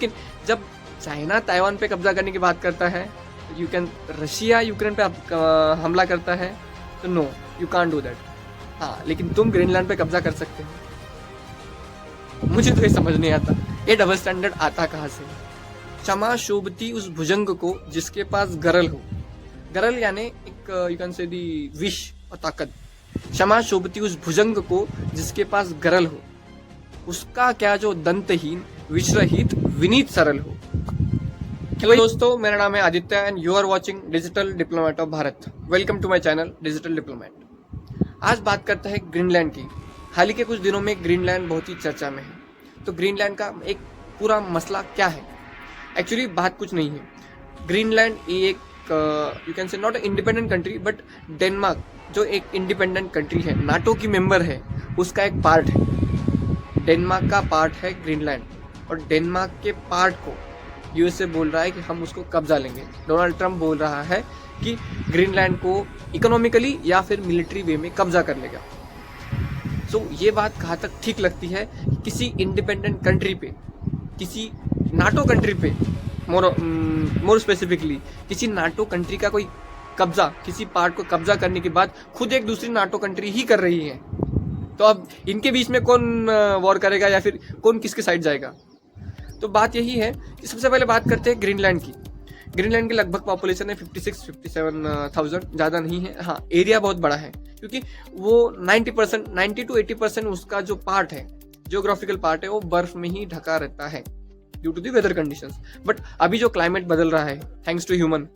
लेकिन जब China Taiwan पे कब्जा करने की बात करता है, रशिया यूक्रेन पे हमला करता है, तो no, you can't do that. हाँ, लेकिन तुम ग्रीनलैंड पे कब्जा कर सकते हो। मुझे तो ये समझ नहीं आता, ये डबल स्टैंडर्ड आता कहाँ से। क्षमा शोभती उस भुजंग को जिसके पास गरल हो। गरल यानी एक you can say the wish और ताकत। क्षमा शोभती उस भुजंग को जिसके पास गरल हो, उसका क्या जो दंतहीन विश्रहित विनीत सरल हो। हेलो दोस्तों, मेरा नाम है Aditya and you are watching digital diplomat of Bharat. Welcome to my channel digital diplomat. आज बात करते हैं ग्रीनलैंड की। हाल ही के कुछ दिनों में ग्रीनलैंड बहुत ही चर्चा में है। तो ग्रीनलैंड का एक पूरा मसला क्या है? एक्चुअली बात कुछ नहीं है। ग्रीनलैंड एक यू कैन से not independent country, but Denmark जो एक इंडिपेंडेंट कंट्री है, नाटो की मेंबर है, उसका एक पार्ट है। डेनमार्क का पार्ट है ग्रीनलैंड, और डेनमार्क के पार्ट को यूएसए बोल रहा है कि हम उसको कब्जा लेंगे। डोनाल्ड ट्रंप बोल रहा है कि ग्रीनलैंड को इकोनॉमिकली या फिर मिलिट्री वे में कब्जा कर लेगा। सो ये बात कहाँ तक ठीक लगती है? किसी इंडिपेंडेंट कंट्री पे, किसी नाटो कंट्री पे, मोर स्पेसिफिकली किसी नाटो कंट्री का कोई कब्जा, किसी पार्ट को कब्जा करने के बाद खुद एक दूसरी नाटो कंट्री ही कर रही है, तो अब इनके बीच में कौन वॉर करेगा या फिर कौन किसके साइड जाएगा? तो बात यही है कि सबसे पहले बात करते हैं ग्रीनलैंड की। ग्रीनलैंड की लगभग पॉपुलेशन है 56-57,000, ज़्यादा नहीं है। हाँ, एरिया बहुत बड़ा है, क्योंकि वो 90 to 80% उसका जो पार्ट है, जियोग्राफिकल पार्ट है, वो बर्फ में ही ढका रहता है due to the weather conditions. But अभी जो क्लाइमेट बदल रहा है, थैंक्स टू ह्यूमन,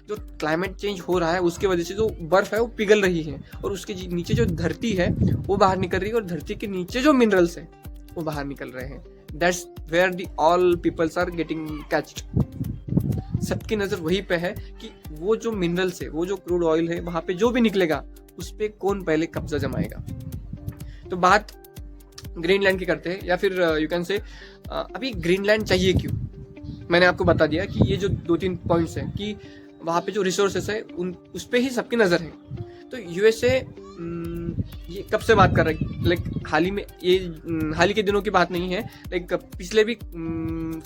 जो क्लाइमेट चेंज हो रहा है उसकी वजह से जो बर्फ है वो पिघल रही है, और उसके नीचे जो धरती है वो बाहर निकल रही है, और धरती के नीचे जो मिनरल्स है वो बाहर निकल रहे हैं। That's where the all peoples are getting catched. सबकी नजर वही पे है कि वो जो मिनरल्स है, वो जो क्रूड ऑयल है, वहां पे जो भी निकलेगा उस पे कौन पहले कब्जा जमाएगा। तो बात ग्रीनलैंड की करते हैं, या फिर यू कैन से अभी ग्रीनलैंड चाहिए क्यों। मैंने आपको बता दिया कि ये जो 2-3 पॉइंट्स हैं कि वहाँ पे जो रिसोर्सेस है उस पे ही सबकी नज़र है। तो यूएसए ये कब से बात कर रहा है? लाइक हाल ही के दिनों की बात नहीं है। लाइक पिछले भी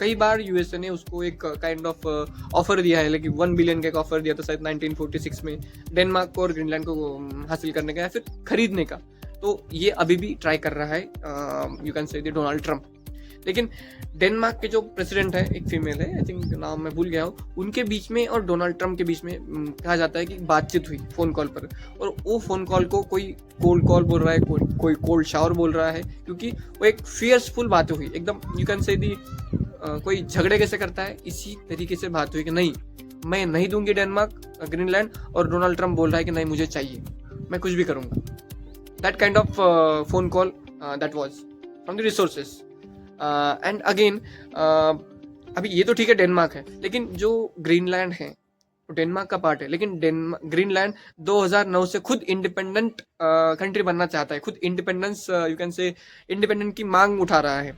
कई बार यूएसए ने उसको एक काइंड ऑफ ऑफर दिया है, लाइक 1 बिलियन का एक ऑफर दिया था शायद 1946 में डेनमार्क को और ग्रीनलैंड को हासिल करने का या फिर खरीदने का। तो ये अभी भी ट्राई कर रहा है यू कैन से डोनाल्ड ट्रंप। लेकिन डेनमार्क के जो प्रेसिडेंट है, एक फीमेल है, आई थिंक नाम मैं भूल गया हूँ, उनके बीच में और डोनाल्ड ट्रंप के बीच में कहा जाता है कि बातचीत हुई फोन कॉल पर, और वो फोन कॉल को कोई कोल्ड कॉल बोल रहा है, कोई कोल्ड शावर बोल रहा है, क्योंकि वो एक फियर्सफुल बात हुई एकदम। यू कैन से दी कोई झगड़े कैसे करता है, इसी तरीके से बात हुई कि नहीं, मैं नहीं दूंगी डेनमार्क ग्रीनलैंड, और डोनाल्ड ट्रंप बोल रहा है कि नहीं, मुझे चाहिए, मैं कुछ भी करूंगा। That kind of phone call that was from the resources. And again अभी ये तो ठीक है, डेनमार्क है, लेकिन जो ग्रीनलैंड है वो डेनमार्क का पार्ट है, लेकिन ग्रीनलैंड 2009 से खुद इंडिपेंडेंट कंट्री बनना चाहता है, खुद इंडिपेंडेंस यू कैन से इंडिपेंडेंट की मांग उठा रहा है।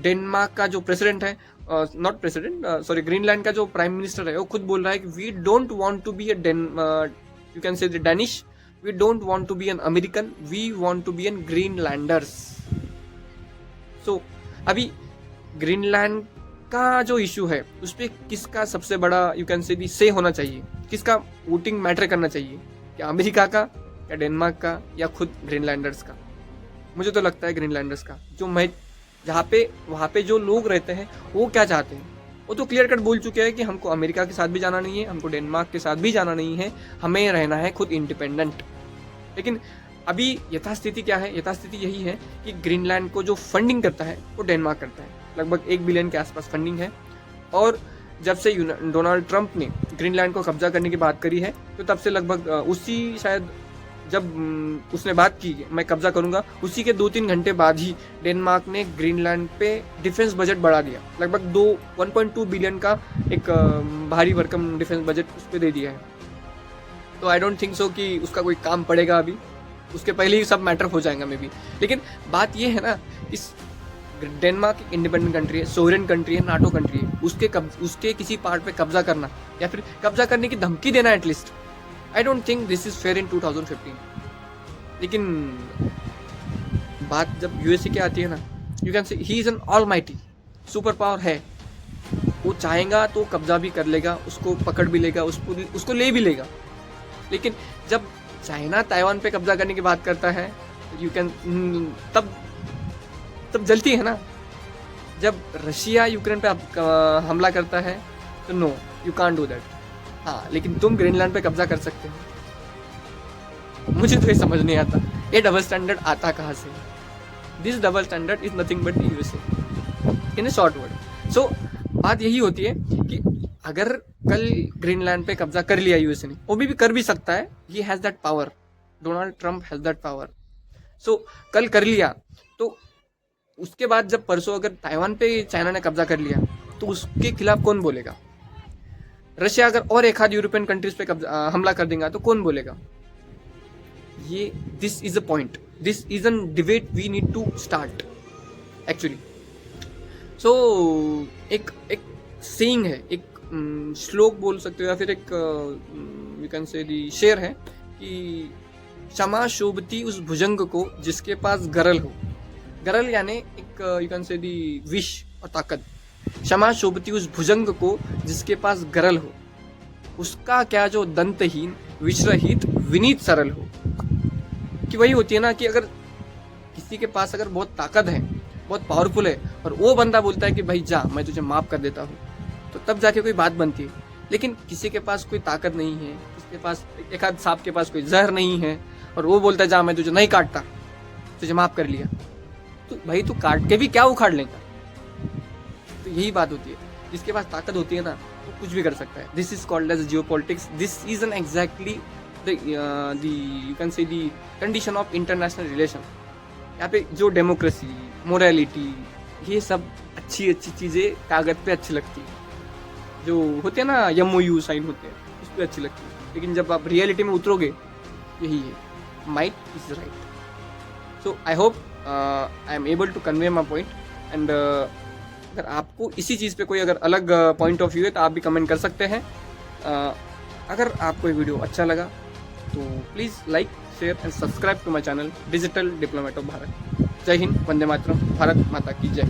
डेनमार्क का जो प्रेसिडेंट है, नॉट प्रेसिडेंट सॉरी, ग्रीनलैंड का जो प्राइम मिनिस्टर है वो खुद बोल रहा है कि we don't want to be a you can say Danish, we don't want to be an American, we want to be an Greenlanders. तो अभी ग्रीनलैंड का जो इशू है उस पर किसका सबसे बड़ा यू कैन से से होना चाहिए, किसका वोटिंग मैटर करना चाहिए? क्या अमेरिका का, या डेनमार्क का, या खुद ग्रीनलैंडर्स का? मुझे तो लगता है ग्रीनलैंडर्स का। जो मैं वहाँ पे जो लोग रहते हैं वो क्या चाहते हैं, वो तो क्लियर कट बोल चुके हैं कि हमको अमेरिका के साथ भी जाना नहीं है, हमको डेनमार्क के साथ भी जाना नहीं है, हमें रहना है खुद इंडिपेंडेंट। लेकिन अभी यथास्थिति क्या है? यथास्थिति यही है कि ग्रीनलैंड को जो फंडिंग करता है वो डेनमार्क करता है, लगभग 1 बिलियन के आसपास फंडिंग है। और जब से डोनाल्ड ट्रंप ने ग्रीनलैंड को कब्जा करने की बात करी है, तो तब से लगभग उसी शायद जब उसने बात की मैं कब्जा करूंगा, उसी के 2-3 घंटे बाद ही डेनमार्क ने ग्रीनलैंड पे डिफेंस बजट बढ़ा दिया। लगभग 1.2 बिलियन का एक भारी भरकम डिफेंस बजट उस पर दे दिया है। तो आई डोंट थिंक सो कि उसका कोई काम पड़ेगा अभी, उसके पहले ही सब मैटर हो जाएगा मे बी। लेकिन बात ये है ना, इस डेनमार्क एक इंडिपेंडेंट कंट्री है, सोवरेन कंट्री है, नाटो कंट्री है, उसके किसी पार्ट पे कब्जा करना या फिर कब्जा करने की धमकी देना at least, I don't think this is fair in 2015। लेकिन बात जब यूएसए की आती है ना, यू कैन से he is an almighty, super power है, वो चाहेगा तो कब्जा भी कर लेगा, उसको पकड़ भी लेगा, उसको ले भी लेगा। लेकिन जब चाइना ताइवान पे कब्जा करने की बात करता है, यू कैन तब जलती है ना। जब रशिया यूक्रेन पे हमला करता है तो no, you can't do that. हाँ, लेकिन तुम ग्रीनलैंड पे कब्जा कर सकते हो। मुझे तो ये समझ नहीं आता, ये डबल स्टैंडर्ड आता कहाँ से। This double standard is nothing but USA in a short word. So बात यही होती है कि अगर कल ग्रीनलैंड पे कब्जा कर लिया यूएसए ने, वो भी कर भी सकता है, he has that power, Donald Trump has that power. So कल कर लिया तो उसके बाद जब परसों अगर ताइवान पे चाइना ने कब्जा कर लिया तो उसके खिलाफ कौन बोलेगा? रशिया अगर और एक आध यूरोपियन कंट्रीज पे हमला कर देगा तो कौन बोलेगा? ये this is a point, this is an debate we need to start actually. So एक सेइंग है, एक श्लोक बोल सकते हो, या फिर एक यू कैन से दी शेर है कि क्षमा शोभती उस भुजंग को जिसके पास गरल हो। गरल यानी एक you can say the wish और ताकत। क्षमा शोभती उस भुजंग को जिसके पास गरल हो, उसका क्या जो दंतहीन विश्रहित विनीत सरल हो। कि वही होती है ना कि अगर किसी के पास अगर बहुत ताकत है, बहुत पावरफुल है, और वो बंदा बोलता है कि भाई जा मैं तुझे माफ कर देता हूँ, तो तब जाके कोई बात बनती है। लेकिन किसी के पास कोई ताकत नहीं है, किसी के पास एक आध सांप के पास कोई जहर नहीं है, और वो बोलता है जा मैं तुझे नहीं काटता, तुझे माफ कर लिया, तो भाई तू काट के भी क्या उखाड़ लेगा? तो यही बात होती है, जिसके पास ताकत होती है ना वो कुछ भी कर सकता है। This is called as geopolitics. This is an exactly you can say the condition of international relation. यहाँ पे जो डेमोक्रेसी, मोरालिटी, ये सब अच्छी चीज़ें कागज पे अच्छी लगती है, जो होते हैं ना MOU साइन होते हैं, उस पर अच्छी लगती है। लेकिन जब आप रियलिटी में उतरोगे, यही है, might is right. So I hope I am able to convey my point. And अगर आपको इसी चीज़ पे कोई अगर अलग पॉइंट ऑफ व्यू है तो आप भी कमेंट कर सकते हैं। अगर आपको ये वीडियो अच्छा लगा तो please like, share and subscribe to my channel digital diplomat of Bharat. जय हिंद, वंदे मातरम, भारत माता की जय।